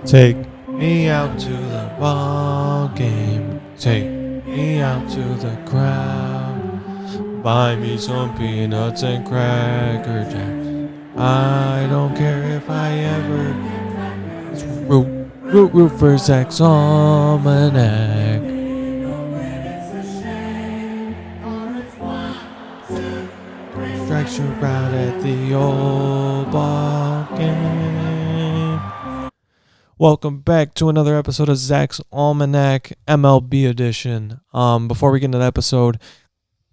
Take me out to the ball game. Take me out to the crowd. Buy me some peanuts and cracker jacks. I don't care if I ever root for Zach's Almanac. Strikes you out at the old ball game. Welcome back to another episode of Zach's Almanac MLB edition. Before we get into the episode,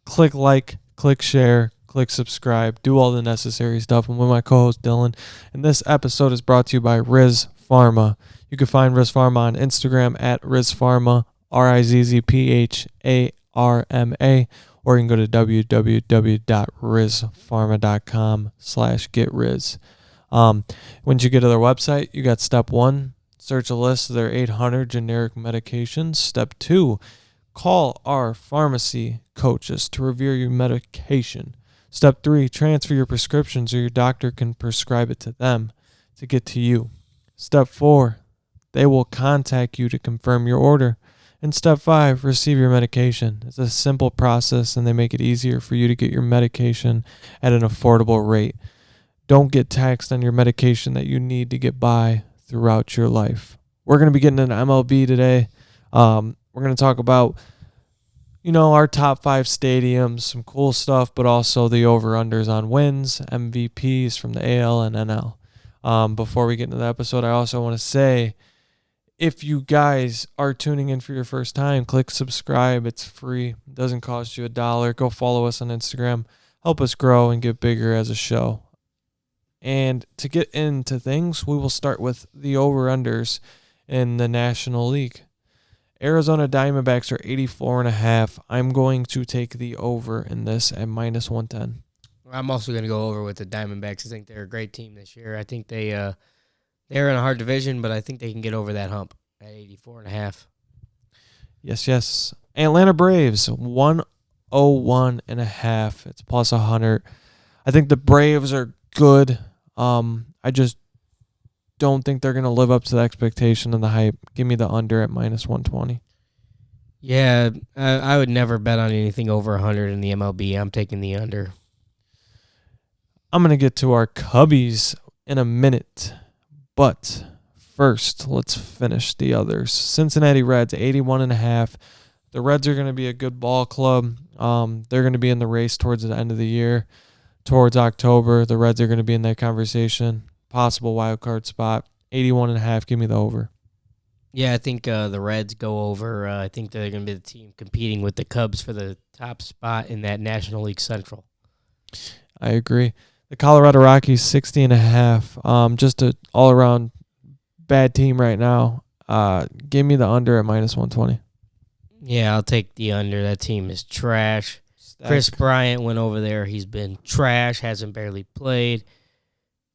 click like, click share, click subscribe, do all the necessary stuff. I'm with my co-host Dillon, and this episode is brought to you by Riz Pharma. You can find Riz Pharma on Instagram at Riz Pharma, RIZZPHARMA, or you can go to www.rizpharma.com/getriz. Once you get to their website, you got step 1, search a list of their 800 generic medications. Step 2, call our pharmacy coaches to review your medication. Step 3, transfer your prescriptions so your doctor can prescribe it to them to get to you. Step 4, they will contact you to confirm your order. And step 5, receive your medication. It's a simple process, and they make it easier for you to get your medication at an affordable rate. Don't get taxed on your medication that you need to get by throughout your life. We're going to be getting into MLB today. We're going to talk about, our top 5 stadiums, some cool stuff, but also the over-unders on wins, MVPs from the AL and NL. Before we get into the episode, I also want to say, if you guys are tuning in for your first time, click subscribe. It's free. It doesn't cost you $1. Go follow us on Instagram. Help us grow and get bigger as a show. And to get into things, we will start with the over-unders in the National League. Arizona Diamondbacks are 84.5. I'm going to take the over in this at -110. I'm also going to go over with the Diamondbacks. I think they're a great team this year. I think they're in a hard division, but I think they can get over that hump at 84.5. Yes. Atlanta Braves, 101.5. It's plus 100. I think the Braves are good. I just don't think they're going to live up to the expectation and the hype. Give me the under at -120. Yeah, I would never bet on anything over 100 in the MLB. I'm taking the under. I'm going to get to our Cubbies in a minute. But first, let's finish the others. Cincinnati Reds, 81.5. The Reds are going to be a good ball club. They're going to be in the race towards the end of the year. Towards October, the Reds are going to be in that conversation. Possible wild card spot. 81.5. Give me the over. Yeah, I think the Reds go over. I think they're going to be the team competing with the Cubs for the top spot in that National League Central. I agree. The Colorado Rockies, 60.5. Just an all-around bad team right now. Give me the under at -120. Yeah, I'll take the under. That team is trash. Stack. Chris Bryant went over there. He's been trash, hasn't barely played.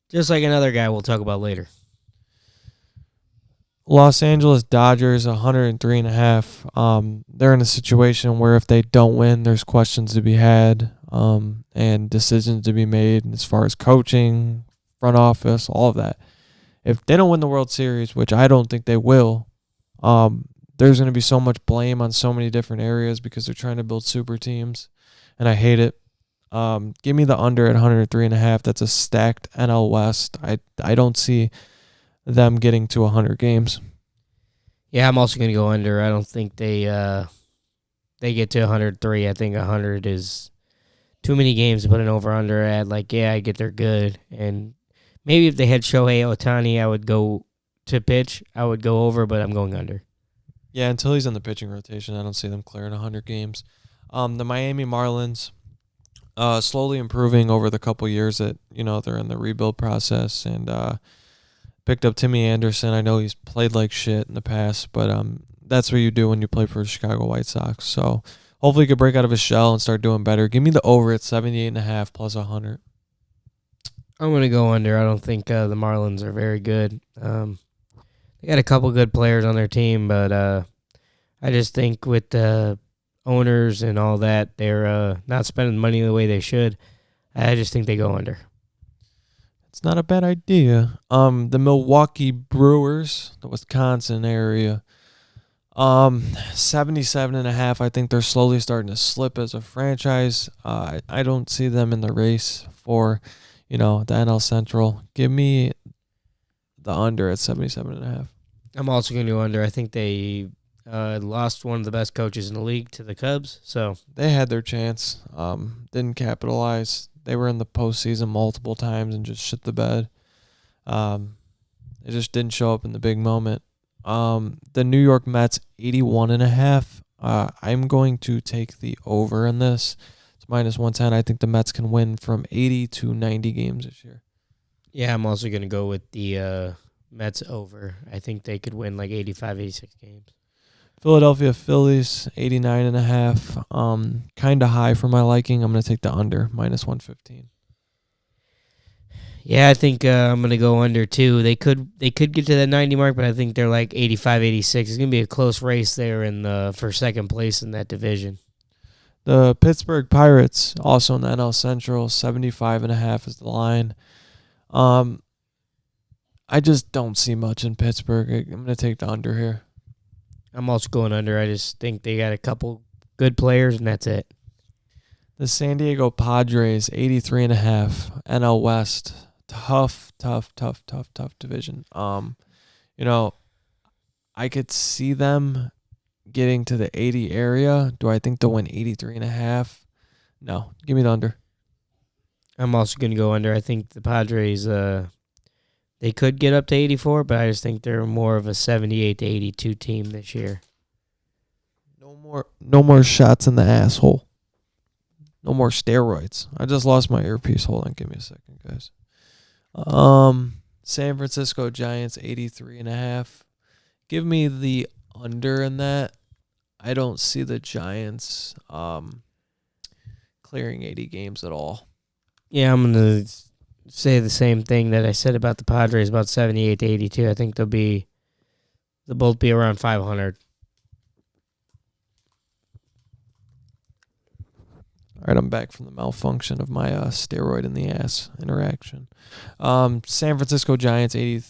Just like another guy we'll talk about later. Los Angeles Dodgers, 103.5. They're in a situation where if they don't win, there's questions to be had and decisions to be made as far as coaching, front office, all of that. If they don't win the World Series, which I don't think they will, there's going to be so much blame on so many different areas because they're trying to build super teams, and I hate it. Give me the under at 103.5. That's a stacked NL West. I don't see them getting to 100 games. Yeah, I'm also going to go under. I don't think they get to 103. I think 100 is too many games to put an over-under at. I get they're good. And maybe if they had Shohei Ohtani, I would go to pitch. I would go over, but I'm going under. Yeah, until he's in the pitching rotation, I don't see them clearing 100 games. The Miami Marlins, slowly improving over the couple years that, they're in the rebuild process, and picked up Timmy Anderson. I know he's played like shit in the past, but that's what you do when you play for the Chicago White Sox. So hopefully he could break out of his shell and start doing better. Give me the over at 78.5 plus 100. I'm going to go under. I don't think the Marlins are very good. They got a couple good players on their team, but I just think with the owners and all that, they're not spending money the way they should. I just think they go under. It's not a bad idea. The Milwaukee Brewers, the Wisconsin area. 77.5. I think they're slowly starting to slip as a franchise. I don't see them in the race for, the NL Central. Give me the under at 77.5. I'm also going to go under. I think they lost one of the best coaches in the league to the Cubs. So They had their chance. Didn't capitalize. They were in the postseason multiple times and just shit the bed. They just didn't show up in the big moment. The New York Mets 81.5. I'm going to take the over in this. It's -110. I think the Mets can win from 80 to 90 games this year. yeah, I'm also going to go with the Mets over. I think they could win like 85, 86 games. Philadelphia Phillies 89.5. Kind of high for my liking. I'm going to take the under -115. Yeah, I think I'm going to go under too. They could get to that 90 mark, but I think they're like 85, 86. It's going to be a close race there for second place in that division. The Pittsburgh Pirates, also in the NL Central, 75.5 is the line. I just don't see much in Pittsburgh. I'm going to take the under here. I'm also going under. I just think they got a couple good players, and that's it. The San Diego Padres, 83.5, NL West. Tough division. I could see them getting to the 80 area. Do I think they'll win 83.5? No. Give me the under. I'm also going to go under. I think the Padres, they could get up to 84, but I just think they're more of a 78 to 82 team this year. No more shots in the asshole. No more steroids. I just lost my earpiece. Hold on, give me a second, guys. San Francisco Giants 83.5. Give me the under in that. I don't see the Giants clearing 80 games at all. Yeah, I'm going to say the same thing that I said about the Padres, about 78 to 82. I think they'll both be around 500. All right, I'm back from the malfunction of my steroid in the ass interaction. San Francisco Giants 80.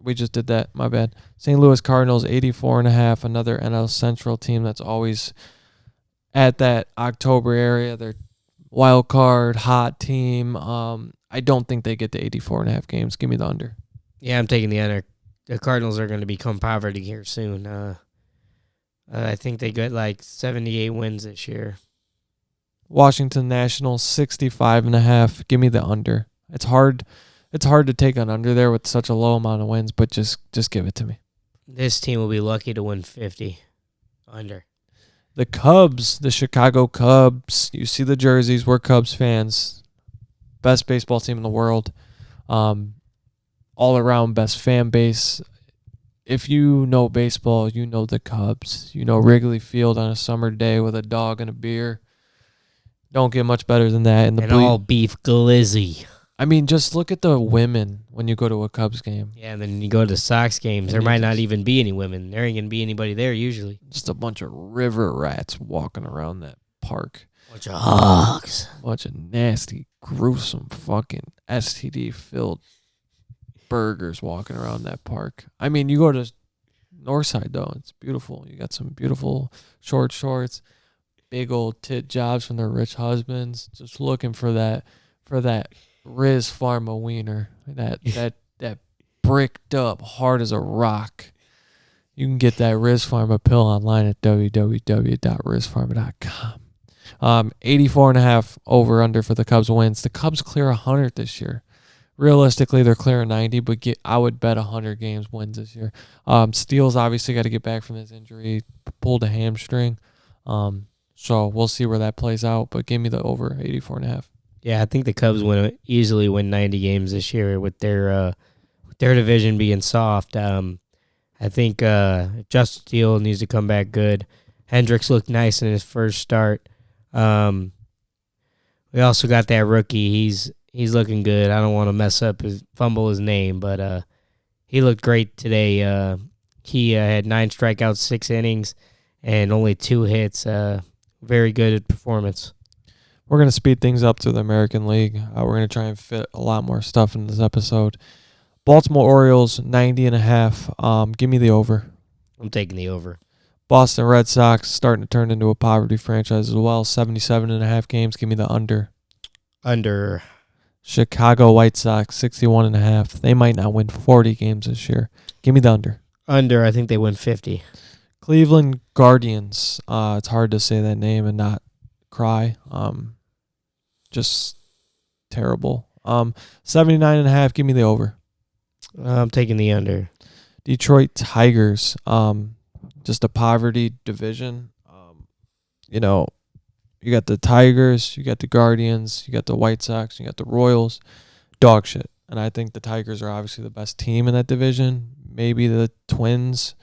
We just did that. My bad. St. Louis Cardinals 84.5. Another NL Central team that's always at that October area. They're wild card hot team. I don't think they get to 84.5 games. Give me the under. Yeah, I'm taking the under. The Cardinals are going to become poverty here soon. I think they got like 78 wins this year. Washington Nationals 65.5. Give me the under. It's hard to take an under there with such a low amount of wins, but just give it to me. This team will be lucky to win 50 under. The Cubs, the Chicago Cubs. You see the jerseys. We're Cubs fans. Best baseball team in the world. All around best fan base. If you know baseball, you know the Cubs. You know Wrigley Field on a summer day with a dog and a beer. Don't get much better than that. And all beef glizzy. I mean, just look at the women when you go to a Cubs game. Yeah, and then you go to Sox games. There might not even be any women. There ain't going to be anybody there usually. Just a bunch of river rats walking around that park. Bunch of hogs. Bunch of nasty, gruesome, fucking STD-filled burgers walking around that park. I mean, you go to Northside, though. It's beautiful. You got some beautiful short shorts. Big old tit jobs from their rich husbands, just looking for that Riz Pharma wiener, that bricked up, hard as a rock. You can get that Riz Pharma pill online at www.rizpharma.com. 84.5 over under for the Cubs wins. The Cubs clear 100 this year. Realistically, they're clearing 90, but I would bet 100 games wins this year. Steele's obviously got to get back from his injury, pulled a hamstring. So we'll see where that plays out, but give me the over 84.5. Yeah, I think the Cubs easily win 90 games this year with their division being soft. I think Justin Steele needs to come back good. Hendricks looked nice in his first start. We also got that rookie. He's looking good. I don't want to fumble his name, but he looked great today. He had 9 strikeouts, 6 innings, and only 2 hits. Very good performance. We're going to speed things up to the American League. We're going to try and fit a lot more stuff in this episode. Baltimore Orioles, 90.5. Give me the over. I'm taking the over. Boston Red Sox starting to turn into a poverty franchise as well. 77.5 games. Give me the under. Under. Chicago White Sox, 61.5. They might not win 40 games this year. Give me the under. Under. I think they win 50. Cleveland Guardians. It's hard to say that name and not cry. Just terrible. 79.5. Give me the over. I'm taking the under. Detroit Tigers. Just a poverty division. You got the Tigers, you got the Guardians, you got the White Sox, you got the Royals. Dog shit. And I think the Tigers are obviously the best team in that division. Maybe the Twins.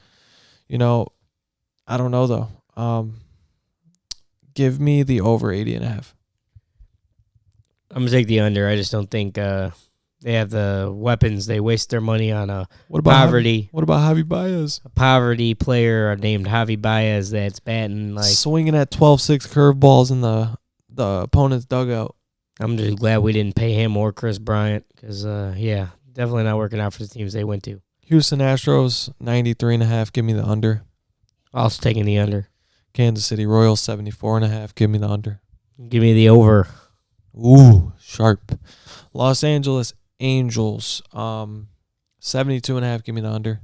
I don't know, though. Give me the over 80.5. I'm going to take the under. I just don't think they have the weapons. They waste their money on poverty. What about Javi Baez? A poverty player named Javi Baez that's batting like swinging at 12-6 curveballs in the opponent's dugout. I'm just glad we didn't pay him or Chris Bryant because, definitely not working out for the teams they went to. Houston Astros, 93.5. Give me the under. Also taking the under. Kansas City Royals, 74.5. Give me the under. Give me the over. Ooh, sharp. Los Angeles Angels, 72.5. Give me the under.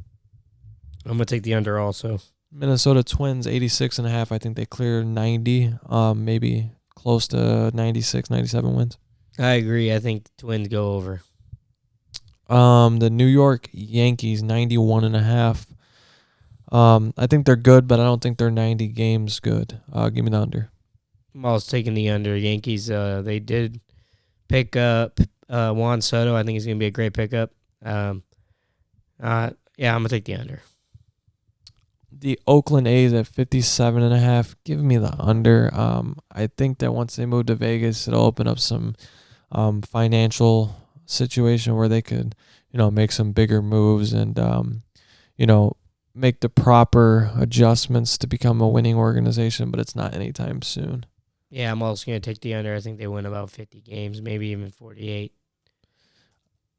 I'm going to take the under also. Minnesota Twins, 86.5. I think they clear 90, maybe close to 96, 97 wins. I agree. I think the Twins go over. The New York Yankees, 91.5. I think they're good, but I don't think they're 90 games good. Give me the under. I'm also taking the under. Yankees, they did pick up Juan Soto. I think he's going to be a great pickup. I'm going to take the under. The Oakland A's at 57.5. Give me the under. I think that once they move to Vegas, it'll open up some financial situation where they could, make some bigger moves and, make the proper adjustments to become a winning organization, but it's not anytime soon. Yeah, I'm also going to take the under. I think they win about 50 games, maybe even 48.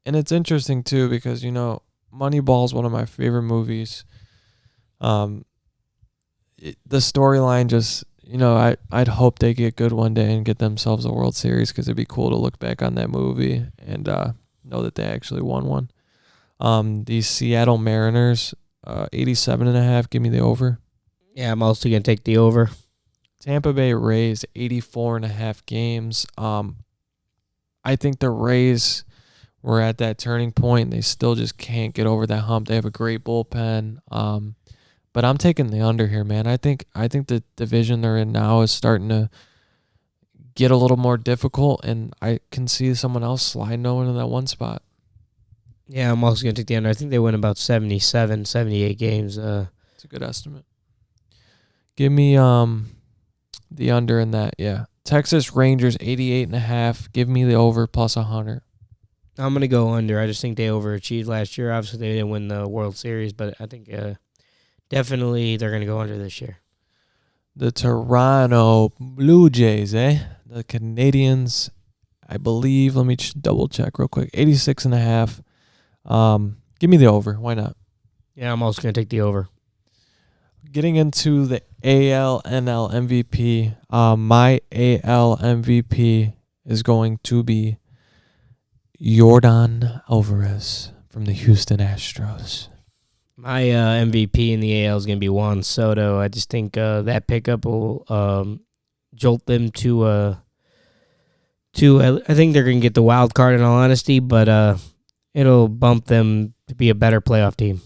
And it's interesting, too, because, Moneyball is one of my favorite movies. The storyline just, I'd hope they get good one day and get themselves a World Series because it'd be cool to look back on that movie and know that they actually won one. The Seattle Mariners, 87.5. Give me the over. Yeah, I'm also going to take the over. Tampa Bay Rays, 84.5 games. I think the Rays were at that turning point. They still just can't get over that hump. They have a great bullpen. But I'm taking the under here, man. I think the division they're in now is starting to get a little more difficult, and I can see someone else sliding over to that one spot. Yeah, I'm also going to take the under. I think they win about 77, 78 games. It's a good estimate. Give me the under in that, yeah. Texas Rangers, 88.5. Give me the over plus 100. I'm going to go under. I just think they overachieved last year. Obviously, they didn't win the World Series, but I think definitely they're going to go under this year. The Toronto Blue Jays, the Canadians, I believe, let me double check real quick, 86.5. Give me the over. Why not? Yeah, I'm also going to take the over. Getting into the AL NL MVP, my AL MVP is going to be Yordan Alvarez from the Houston Astros. My MVP in the AL is going to be Juan Soto. I just think that pickup will jolt them to I think they're going to get the wild card in all honesty, but it'll bump them to be a better playoff team.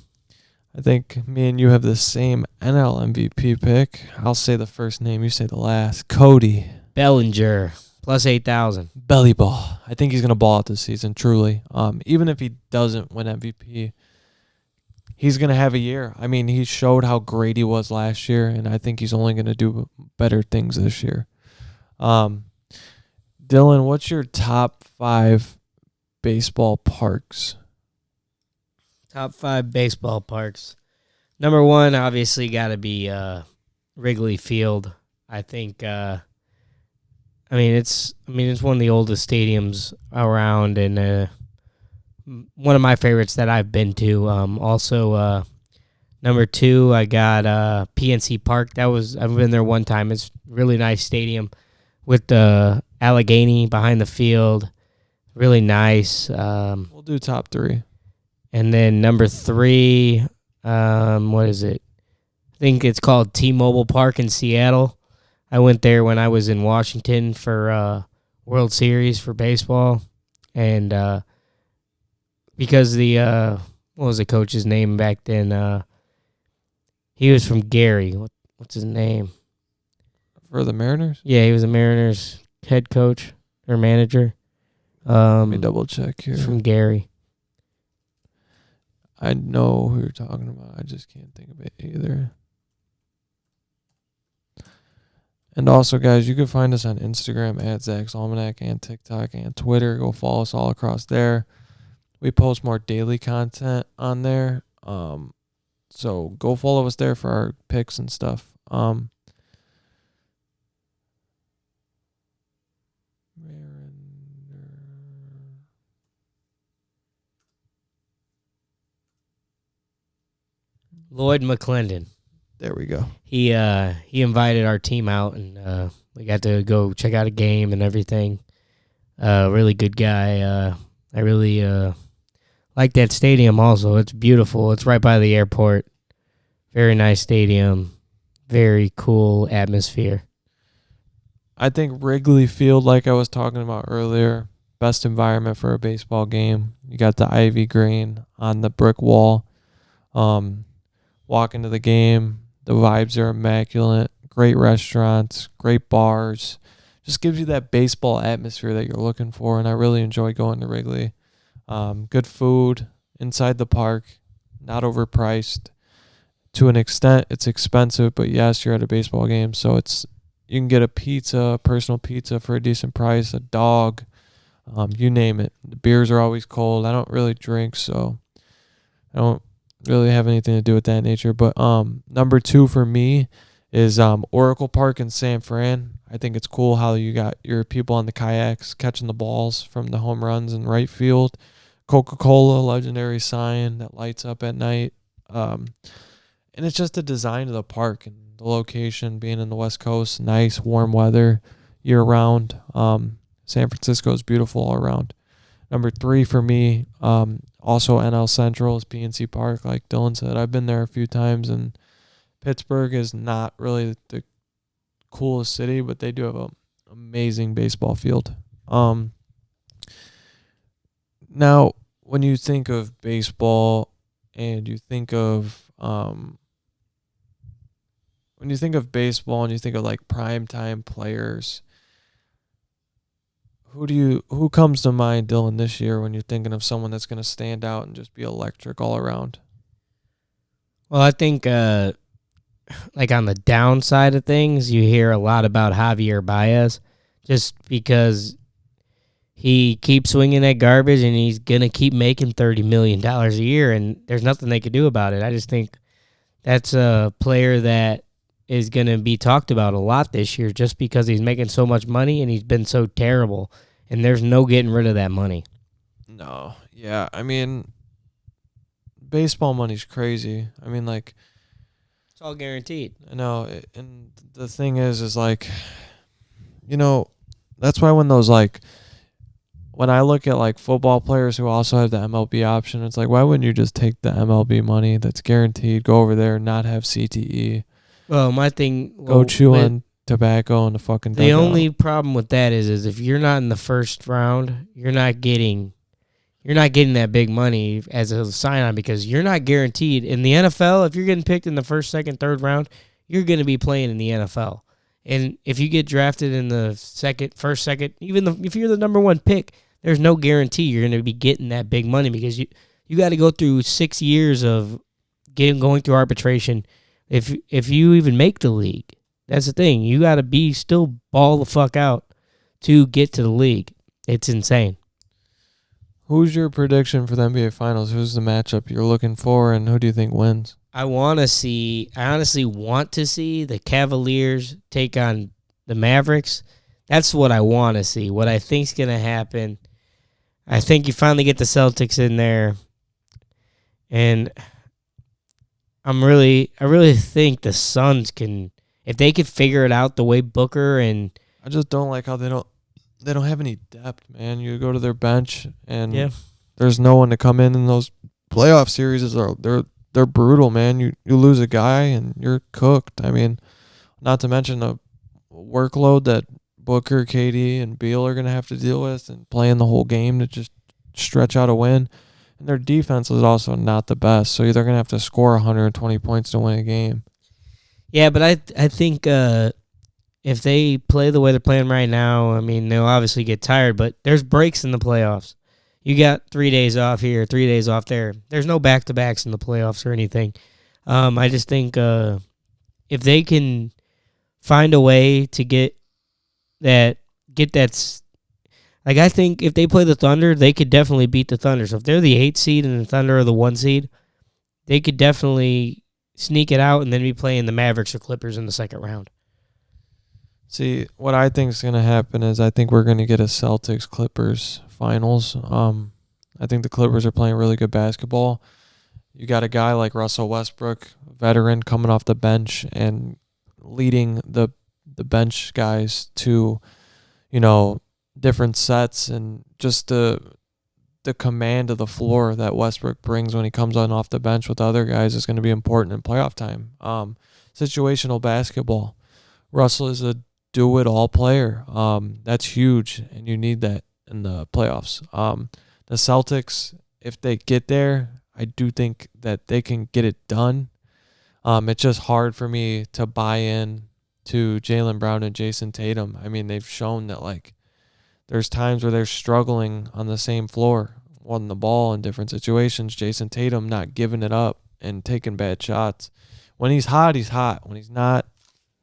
I think me and you have the same NL MVP pick. I'll say the first name, you say the last. Cody Bellinger, plus 8,000. Belly ball. I think he's going to ball out this season, truly. Even if he doesn't win MVP, he's going to have a year. I mean, he showed how great he was last year, and I think he's only going to do better things this year. Dillon, what's your top 5 baseball parks? Top 5 baseball parks. Number 1, obviously, got to be Wrigley Field. I think it's one of the oldest stadiums around, and one of my favorites that I've been to. Also, number 2, I got PNC Park. I've been there one time. It's a really nice stadium with the Allegheny behind the field. Really nice. We'll do top 3. And then number 3, what is it? I think it's called T-Mobile Park in Seattle. I went there when I was in Washington for World Series for baseball, and because what was the coach's name back then? He was from Gary. What's his name? For the Mariners? Yeah, he was a Mariners head coach or manager. Let me double check here. He's from Gary. I know who you're talking about. I just can't think of it either. And also, guys, you can find us on Instagram at Zach's Almanac and TikTok and Twitter. Go follow us all across there. We post more daily content on there. So go follow us there for our picks and stuff. Lloyd McClendon. There we go. He invited our team out, and we got to go check out a game and everything. Really good guy. I really like that stadium also. It's beautiful. It's right by the airport. Very nice stadium. Very cool atmosphere. I think Wrigley Field, like I was talking about earlier, best environment for a baseball game. You got the ivy green on the brick wall. Walk into the game. The vibes are immaculate. Great restaurants, great bars. Just gives you that baseball atmosphere that you're looking for, and I really enjoy going to Wrigley. Good food inside the park, not overpriced. To an extent, it's expensive, but yes, you're at a baseball game, so you can get a pizza, personal pizza for a decent price, a dog, you name it. The beers are always cold. I don't really drink, so I don't really have anything to do with that nature. But number 2 for me is Oracle Park in San Fran. I think it's cool how you got your people on the kayaks catching the balls from the home runs in right field. Coca-Cola, legendary sign that lights up at night. And it's just the design of the park and the location being in the West Coast. Nice, warm weather year-round. San Francisco is beautiful all around. Number 3 for me, also NL Central is PNC Park. Like Dillon said, I've been there a few times, and Pittsburgh is not really the coolest city, but they do have an amazing baseball field. Now, when you think of baseball and you think of like primetime players, who comes to mind, Dillon, this year when you're thinking of someone that's going to stand out and just be electric all around? Well, I think like on the downside of things, you hear a lot about Javier Baez just because he keeps swinging that garbage and he's going to keep making $30 million a year, and there's nothing they could do about it. I just think that's a player that is going to be talked about a lot this year just because he's making so much money and he's been so terrible, and there's no getting rid of that money. No. Yeah, I mean, baseball money's crazy. I mean, like, it's all guaranteed. I know, and the thing is like, that's why when I look at like football players who also have the MLB option, it's like, why wouldn't you just take the MLB money that's guaranteed, go over there, not have CTE? Well, my thing... Go chew on tobacco in the fucking dugout. The only problem with that is if you're not in the first round, you're not getting that big money as a sign-on because you're not guaranteed. In the NFL, if you're getting picked in the first, second, third round, you're going to be playing in the NFL. And if you get drafted in the first, second, if you're the number 1 pick, there's no guarantee you're going to be getting that big money because you got to go through 6 years of going through arbitration. If you even make the league, that's the thing. You got to still ball the fuck out to get to the league. It's insane. Who's your prediction for the NBA Finals? Who's the matchup you're looking for, and who do you think wins? I honestly want to see the Cavaliers take on the Mavericks. That's what I want to see. What I think's going to happen, I think you finally get the Celtics in there, and I really think the Suns can, if they could figure it out the way Booker and I just don't like how they don't have any depth, man. You go to their bench and there's no one to come in those playoff series. They're brutal, man. You lose a guy and you're cooked. I mean, not to mention the workload that Booker, KD, and Beal are going to have to deal with and playing the whole game to just stretch out a win. And their defense is also not the best, so they're going to have to score 120 points to win a game. Yeah, but I think if they play the way they're playing right now, I mean, they'll obviously get tired, but there's breaks in the playoffs. You got 3 days off here, 3 days off there. There's no back-to-backs in the playoffs or anything. I just think if they can find a way to get that, like, I think if they play the Thunder, they could definitely beat the Thunder. So if they're the 8 seed and the Thunder are the 1 seed, they could definitely sneak it out and then be playing the Mavericks or Clippers in the second round. See, what I think is going to happen is I think we're going to get a Celtics-Clippers finals. I think the Clippers are playing really good basketball. You got a guy like Russell Westbrook, veteran, coming off the bench and leading the bench guys to, different sets, and just the command of the floor that Westbrook brings when he comes on off the bench with other guys is going to be important in playoff time. Situational basketball. Russell is a do-it-all player. That's huge, and you need that in the playoffs. The Celtics, if they get there, I do think that they can get it done. It's just hard for me to buy in to Jaylen Brown and Jason Tatum. I mean, they've shown that, like, there's times where they're struggling on the same floor, wanting the ball in different situations. Jason Tatum not giving it up and taking bad shots. When he's hot, he's hot. When he's not,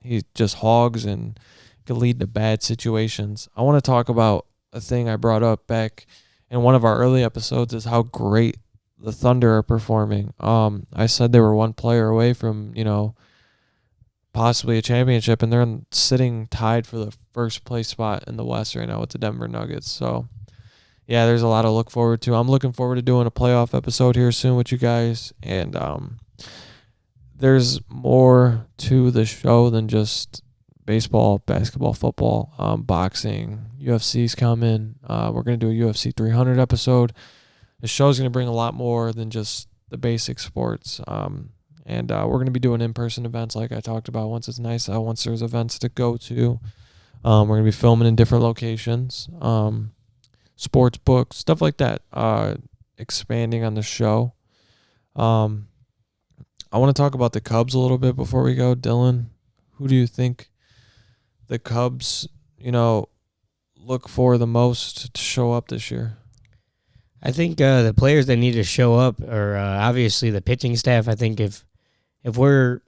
he just hogs and can lead to bad situations. I want to talk about a thing I brought up back in one of our early episodes, is how great the Thunder are performing. I said they were one player away from, possibly a championship, and they're sitting tied for the first place spot in the West right now with the Denver Nuggets. So, yeah, there's a lot to look forward to. I'm looking forward to doing a playoff episode here soon with you guys, and there's more to the show than just baseball, basketball, football, boxing. UFC's coming. We're going to do a UFC 300 episode. The show's going to bring a lot more than just the basic sports. And we're going to be doing in-person events like I talked about. Once it's nice out, once there's events to go to. We're going to be filming in different locations. Sports books, stuff like that. Expanding on the show. I want to talk about the Cubs a little bit before we go. Dillon, who do you think the Cubs, look for the most to show up this year? I think the players that need to show up are obviously the pitching staff. I think if we're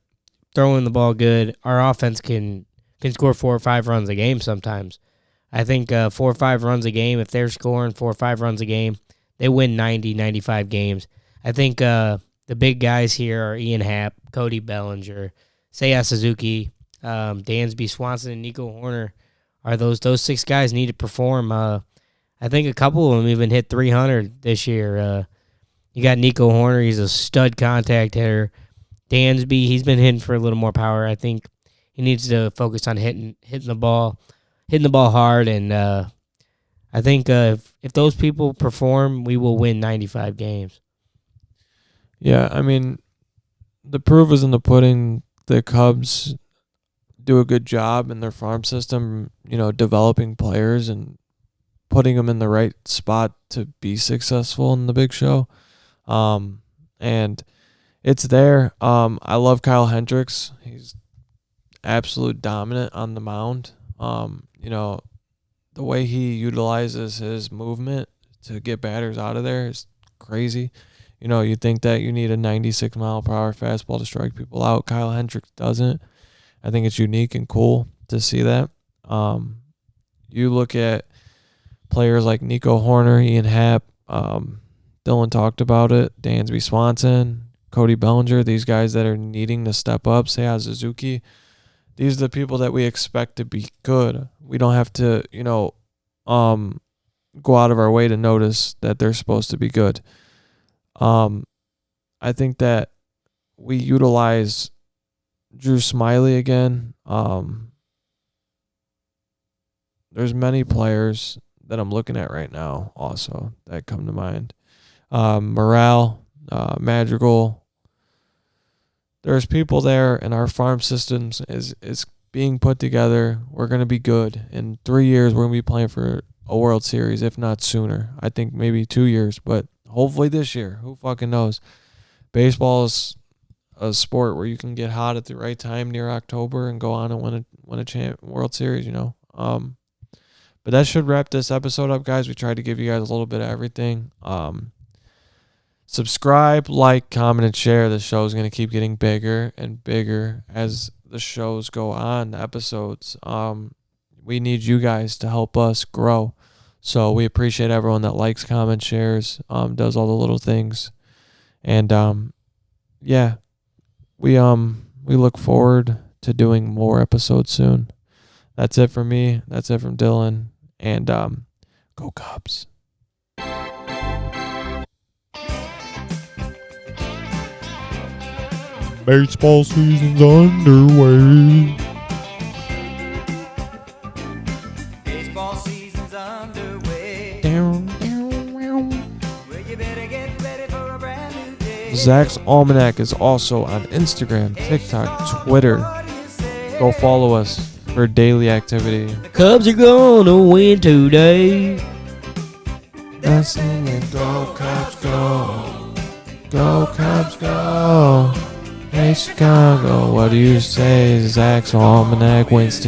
throwing the ball good, our offense can score 4 or 5 runs a game sometimes. I think 4 or 5 runs a game, if they're scoring 4 or 5 runs a game, they win 90, 95 games. I think the big guys here are Ian Happ, Cody Bellinger, Seiya Suzuki, Dansby Swanson, and Nico Horner. Are those 6 guys need to perform? I think a couple of them even hit 300 this year. You got Nico Horner. He's a stud contact hitter. Dansby, he's been hitting for a little more power. I think he needs to focus on hitting the ball hard. And I think if those people perform, we will win 95 games. Yeah, I mean, the proof is in the pudding. The Cubs do a good job in their farm system, developing players and putting them in the right spot to be successful in the big show. And it's there. I love Kyle Hendricks. He's absolute dominant on the mound. The way he utilizes his movement to get batters out of there is crazy. You think that you need a 96-mile-per-hour fastball to strike people out. Kyle Hendricks doesn't. I think it's unique and cool to see that. You look at players like Nico Horner, Ian Happ, Dillon talked about it, Dansby Swanson, Cody Bellinger, these guys that are needing to step up, Seiya Suzuki. these are the people that we expect to be good. We don't have to, go out of our way to notice that they're supposed to be good. I think that we utilize Drew Smiley again. There's many players that I'm looking at right now also that come to mind. Morale, Madrigal. There's people there, and our farm systems is being put together. We're going to be good. In 3 years, we're going to be playing for a World Series, if not sooner. I think maybe 2 years, but hopefully this year. Who fucking knows? Baseball is a sport where you can get hot at the right time near October and go on and win a World Series, But that should wrap this episode up, guys. We tried to give you guys a little bit of everything. Subscribe, like, comment, and share. The show is going to keep getting bigger and bigger as the shows go on, the episodes. We need you guys to help us grow. So we appreciate everyone that likes, comments, shares, does all the little things. And we look forward to doing more episodes soon. That's it from me. That's it from Dillon. And go Cubs. Baseball season's underway. Baseball season's underway. Down. Well, you better get ready for a brand new day. Zach's Almanac is also on Instagram, TikTok, Twitter. Go follow us for daily activity. The Cubs are gonna win today. That's it. Go Cubs, go. Go Cubs, go. Hey Chicago, what do you say? Zach's Almanac wins